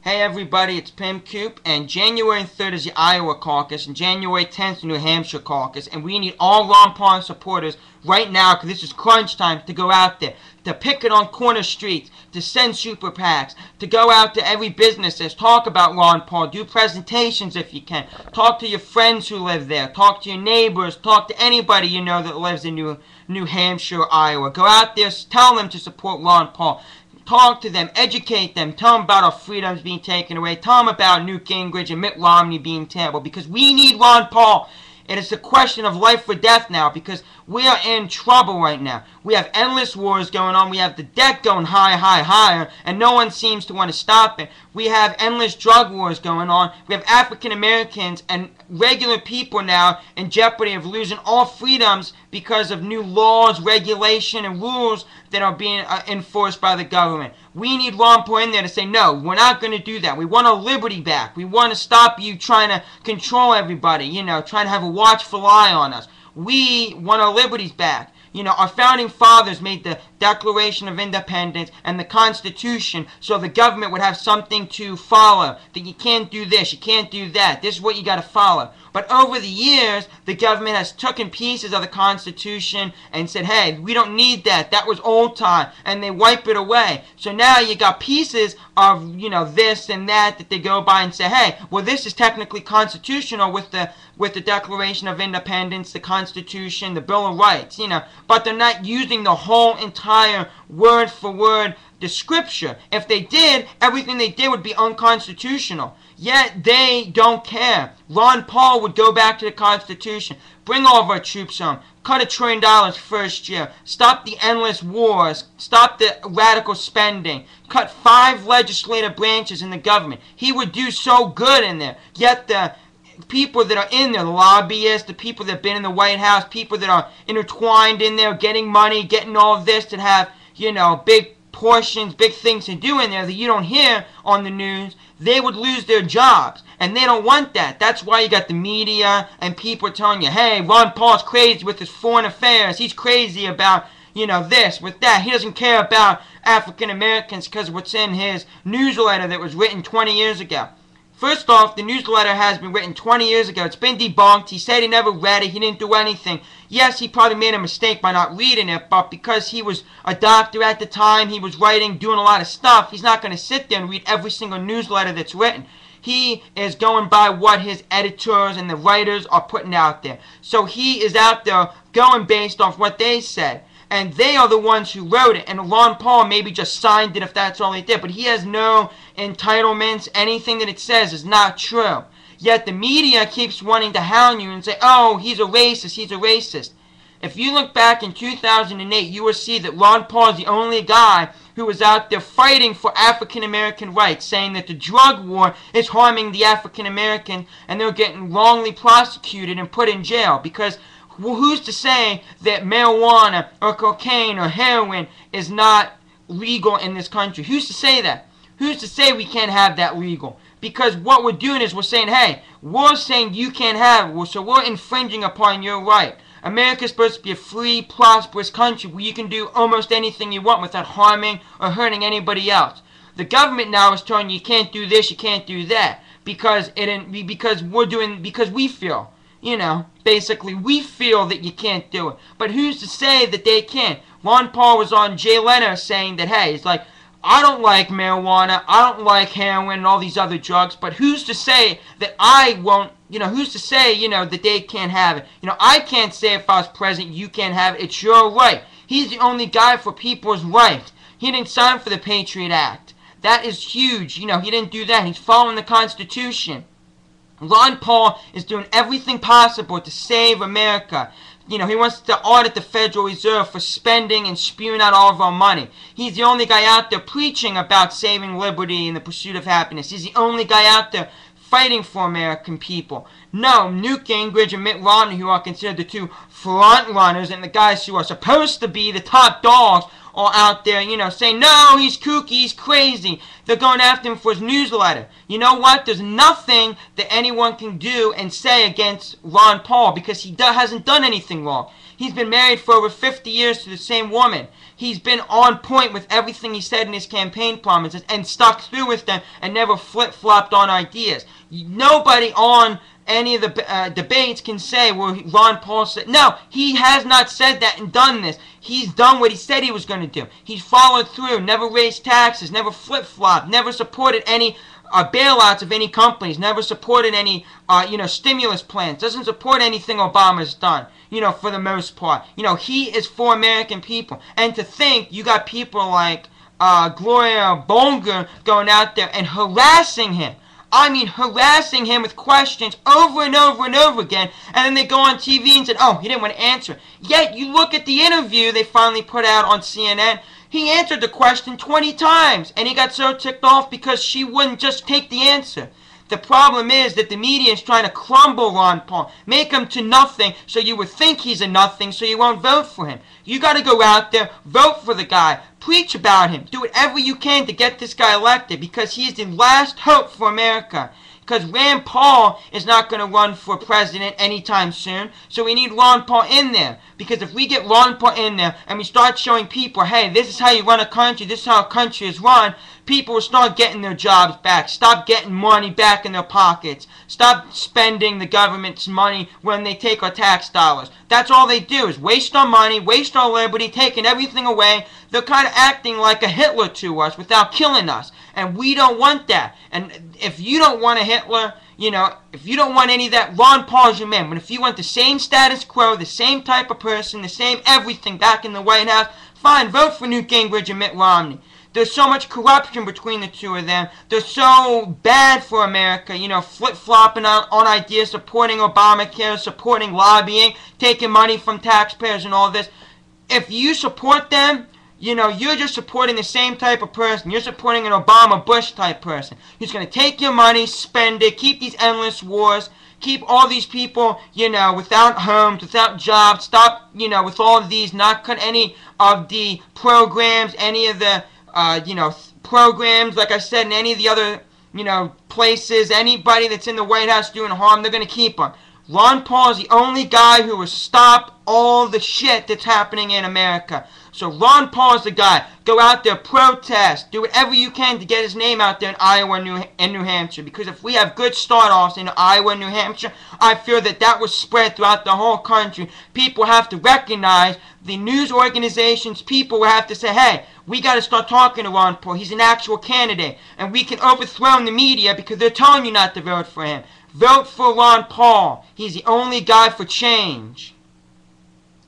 Hey everybody, it's Pim Coop, and January 3rd is the Iowa caucus, and January 10th the New Hampshire caucus, and we need all Ron Paul supporters right now, because this is crunch time, to go out there, to picket on corner streets, to send super PACs, to go out to every businesses, talk about Ron Paul, do presentations if you can, talk to your friends who live there, talk to your neighbors, talk to anybody you know that lives in New Hampshire, Iowa. Go out there, tell them to support Ron Paul. Talk to them, educate them, tell them about our freedoms being taken away, tell them about Newt Gingrich and Mitt Romney being terrible, because we need Ron Paul. It is a question of life or death now, because we are in trouble right now. We have endless wars going on. We have the debt going higher, and no one seems to want to stop it. We have endless drug wars going on. We have African Americans and regular people now in jeopardy of losing all freedoms because of new laws, regulation, and rules that are being enforced by the government. We need Ron Paul in there to say, no, we're not going to do that. We want our liberty back. We want to stop you trying to control everybody, you know, trying to have a watchful eye on us. We want our liberties back. You know, our founding fathers made the Declaration of Independence and the Constitution so the government would have something to follow. That you can't do this, you can't do that. This is what you got to follow. But over the years, the government has taken pieces of the Constitution and said, hey, we don't need that. That was old time. And they wipe it away. So now you got pieces of, you know, this and that they go by and say, hey, well, this is technically constitutional with the Declaration of Independence, the Constitution, the Bill of Rights, you know. But they're not using the whole entire word for word description. If they did, everything they did would be unconstitutional. Yet they don't care. Ron Paul would go back to the Constitution, bring all of our troops home, cut $1 trillion first year, stop the endless wars, stop the radical spending, cut 5 legislative branches in the government. He would do so good in there. Yet the people that are in there, the lobbyists, the people that have been in the White House, people that are intertwined in there, getting money, getting all of this, that have, you know, big portions, big things to do in there that you don't hear on the news, they would lose their jobs. And they don't want that. That's why you got the media and people telling you, hey, Ron Paul's crazy with his foreign affairs. He's crazy about, you know, this, with that. He doesn't care about African Americans because of what's in his newsletter that was written 20 years ago. First off, the newsletter has been written 20 years ago. It's been debunked. He said he never read it. He didn't do anything. Yes, he probably made a mistake by not reading it, but because he was a doctor at the time, he was writing, doing a lot of stuff, he's not going to sit there and read every single newsletter that's written. He is going by what his editors and the writers are putting out there. So he is out there going based off what they said. And they are the ones who wrote it. And Ron Paul maybe just signed it if that's all he did. But he has no entitlements. Anything that it says is not true. Yet the media keeps wanting to hound you and say, oh, he's a racist, he's a racist. If you look back in 2008, you will see that Ron Paul is the only guy who was out there fighting for African American rights, saying that the drug war is harming the African American and they're getting wrongly prosecuted and put in jail. Because well, who's to say that marijuana or cocaine or heroin is not legal in this country? Who's to say that? Who's to say we can't have that legal? Because what we're doing is we're saying, hey, we're saying you can't have it, so we're infringing upon your right. America's supposed to be a free, prosperous country where you can do almost anything you want without harming or hurting anybody else. The government now is telling you can't do this, you can't do that, because we feel. You know, basically, we feel that you can't do it. But who's to say that they can't? Ron Paul was on Jay Leno saying that, hey, it's like, I don't like marijuana, I don't like heroin and all these other drugs, but who's to say that I won't, you know, who's to say, you know, that they can't have it? You know, I can't say if I was president, you can't have it. It's your right. He's the only guy for people's rights. He didn't sign for the Patriot Act. That is huge. You know, he didn't do that. He's following the Constitution. Ron Paul is doing everything possible to save America. You know, he wants to audit the Federal Reserve for spending and spewing out all of our money. He's the only guy out there preaching about saving liberty and the pursuit of happiness. He's the only guy out there fighting for American people. No, Newt Gingrich and Mitt Romney, who are considered the two front runners and the guys who are supposed to be the top dogs, are out there, you know, saying, no, he's kooky, he's crazy. They're going after him for his newsletter. You know what? There's nothing that anyone can do and say against Ron Paul because he hasn't done anything wrong. He's been married for over 50 years to the same woman. He's been on point with everything he said in his campaign promises and stuck through with them and never flip-flopped on ideas. Nobody on any of the debates can say, well, Ron Paul said, no, he has not said that and done this. He's done what he said he was going to do. He's followed through, never raised taxes, never flip-flopped, never supported any bailouts of any companies, never supported any, stimulus plans, doesn't support anything Obama's done, for the most part. He is for American people. And to think you got people like Gloria Bolger going out there and harassing him. I mean, harassing him with questions over and over and over again, and then they go on TV and said, oh, he didn't want to answer. Yet, you look at the interview they finally put out on CNN, he answered the question 20 times, and he got so ticked off because she wouldn't just take the answer. The problem is that the media is trying to crumble Ron Paul, make him to nothing so you would think he's a nothing so you won't vote for him. You got to go out there, vote for the guy, preach about him, do whatever you can to get this guy elected because he is the last hope for America. Because Rand Paul is not going to run for president anytime soon, so we need Ron Paul in there. Because if we get Ron Paul in there and we start showing people, hey, this is how you run a country, this is how a country is run, people will start getting their jobs back, stop getting money back in their pockets, stop spending the government's money when they take our tax dollars. That's all they do is waste our money, waste our liberty, taking everything away. They're kind of acting like a Hitler to us without killing us. And we don't want that. And if you don't want a Hitler, if you don't want any of that, Ron Paul's your man. But if you want the same status quo, the same type of person, the same everything back in the White House, fine, vote for Newt Gingrich and Mitt Romney. There's so much corruption between the two of them. They're so bad for America, flip-flopping on ideas, supporting Obamacare, supporting lobbying, taking money from taxpayers and all this. If you support them, you're just supporting the same type of person. You're supporting an Obama-Bush type person who's going to take your money, spend it, keep these endless wars, keep all these people, without homes, without jobs, stop, with all of these, not cut any of the programs, any of the, programs, like I said, and any of the other, places, anybody that's in the White House doing harm, they're going to keep them. Ron Paul is the only guy who will stop all the shit that's happening in America. So Ron Paul is the guy. Go out there, protest, do whatever you can to get his name out there in Iowa and New Hampshire. Because if we have good start-offs in Iowa and New Hampshire, I feel that will spread throughout the whole country. People have to recognize, the news organizations, people will have to say, hey, we got to start talking to Ron Paul. He's an actual candidate. And we can overthrow the media because they're telling you not to vote for him. Vote for Ron Paul. He's the only guy for change.